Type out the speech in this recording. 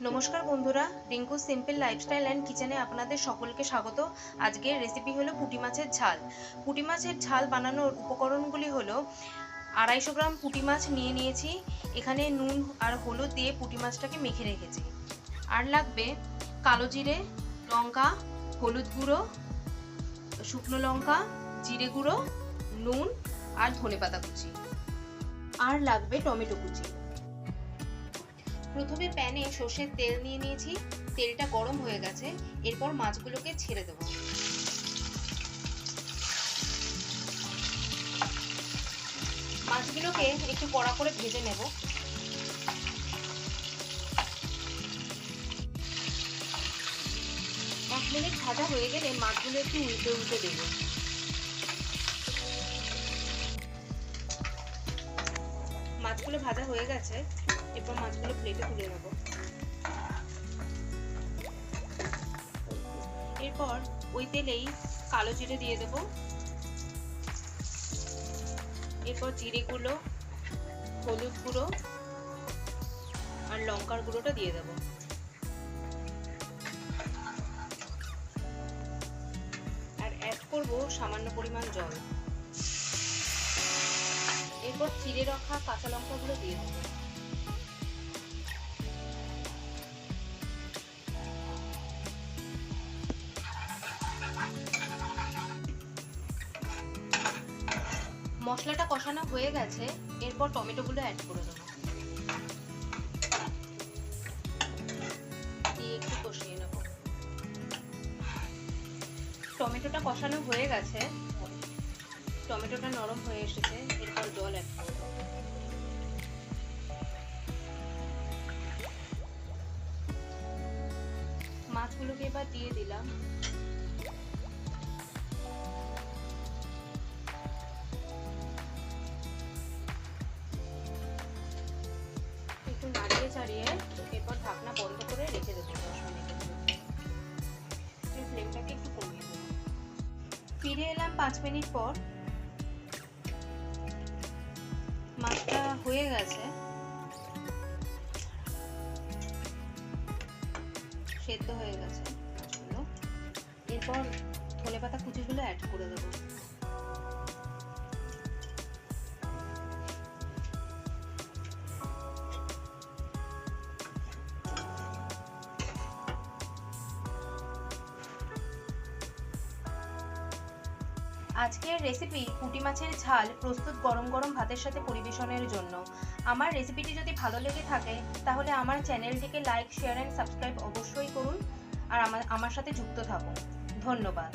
নমস্কার বন্ধুরা, Rinku simple lifestyle and কিচেনে আপনাদের সকলকে স্বাগত। আজকের রেসিপি হলো পুঁটি মাছের ঝাল। পুঁটি মাছের ঝাল বানানোর উপকরণগুলি হলো 250 গ্রাম পুঁটি মাছ নিয়েছি। এখানে নুন আর হলুদ দিয়ে পুঁটি মাছটাকে মেখে রেখেছি। আর লাগবে কালো জিরে, লঙ্কা, হলুদ গুঁড়ো, শুকনো লঙ্কা, জিরে গুঁড়ো, নুন আর ধনেপাতা কুচি। আর লাগবে টমেটো কুচি। প্রথমে প্যানে সর্ষের তেল নিয়ে নিয়েছি। তেলটা গরম হয়ে গেছে, এরপর মাছগুলোকে ছেড়ে দেব। মাছগুলোকে একটু কড়া করে ভেজে নেব। এক মিনিট ভাজা হয়ে গেলে মাছগুলো একটু উল্টে উল্টে দেব। মাছগুলো ভাজা হয়ে গেছে, এরপর মাছগুলো প্লেটে তুলে নেব। এরপর ওই তেলেই কালো জিরে দিয়ে দেব। এরপর জিরে গুঁড়ো, হলুদ গুঁড়ো আর লঙ্কার গুঁড়োটা দিয়ে দেব। আর অ্যাড করব সামান্য পরিমাণ জল। এরপর চিড়ে রাখা কাঁচা লঙ্কাগুলো দিয়ে দেব। মশলাটা কষানো হয়ে গেছে, এরপর টমেটোগুলো অ্যাড করে দেবো। দিয়ে একটু কষিয়ে নেব। টমেটোটা কষানো হয়ে গেছে, টমেটোটা নরম হয়ে এসেছে, এরপর জল অ্যাড করে দেবো। মাছগুলোকে এবার দিয়ে দিলাম। একটু নাড়িয়ে চাড়িয়ে এরপর ঢাকনা বন্ধ করে রেখে দেবো 10 মিনিটের জন্য। ফ্লেমটাকে একটু কমিয়ে দেবো। ফিরে এলাম 5 মিনিট পর। মাছটা হয়ে গেছে, সেদ্ধ হয়ে গেছে মাছগুলো। এরপর ধনেপাতা কুচিগুলো অ্যাড করে দেবো। আজকের রেসিপি পুঁটি মাছের ঝাল প্রস্তুত গরম গরম ভাতের সাথে পরিবেশনের জন্য। আমার রেসিপিটি যদি ভালো লেগে থাকে তাহলে আমার চ্যানেলটিকে লাইক, শেয়ার অ্যান্ড সাবস্ক্রাইব অবশ্যই করুন আর আমার সাথে যুক্ত থাকুন। ধন্যবাদ।